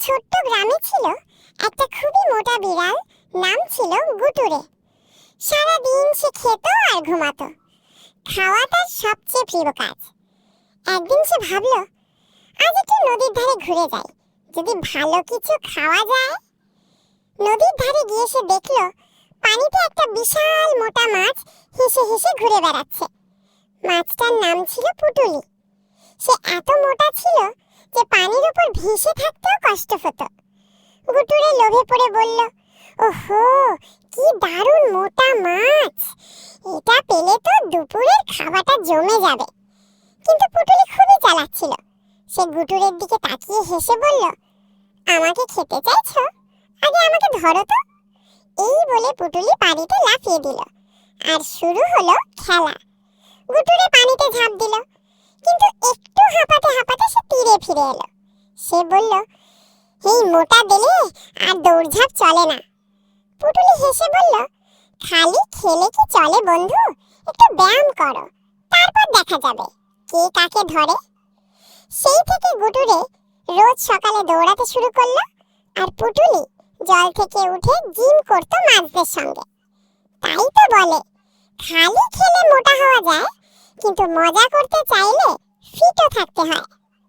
ছোট্ট গ্রামে ছিল একটা খুবই মোটা বিড়াল, নাম ছিল গুটুরে। সারাদিন সে খেত আর ঘুমাতো। খাওয়া তার সবচেয়ে প্রিয় কাজ। একদিন সে ভাবলো, আজ একটু নদীর ধারে ঘুরে যাই, যদি ভালো কিছু খাওয়া যায়। নদীর ধারে গিয়ে সে দেখলো পানিতে একটা বিশাল মোটা মাছ হেসে হেসে ঘুরে বেড়াচ্ছে। মাছটার নাম ছিল পুটুলি। সে এত মোটা ছিল যে পানির উপর ভেসে থাকতেও কষ্ট হতো। গুটুরে লোভে পড়ে বলল, ওহো, কি দারুণ মোটা মাছ! এটা পেলে তো দুপুরের খাবারটা জমে যাবে। কিন্তু পুটুলি খুবই চালাক ছিল। সে গুটুরের দিকে তাকিয়ে হেসে বলল, আমাকে খেতে চাইছো? আগে আমাকে ধরো তো। এই বলে পুটুলি পানিতে লাফিয়ে দিল, আর শুরু হলো খেলা। গুটুরে পানিতে ঝাঁপ দিল, কিন্তু একটু হাঁপাতে হাঁপাতে সে তীরে ফিরে এলো। সে বলল, এই মোটা দিলে আর দৌড়ঝাঁপ চলে না। পুটুলি হেসে বলল, খালি খেলে কি চলে বন্ধু? একটু ব্যায়াম করো, তারপর দেখা যাবে কে কাকে ধরে। সেই থেকে গুটুরে রোজ সকালে দৌড়াতে শুরু করলো, আর পুটুলি জল থেকে উঠে জিম করতো মাছদের সঙ্গে। তাই তো বলে, খালি খেলে মোটা হওয়া যায়, কিন্তু মজা করতে চাইলে ফিটও থাকতে হয়।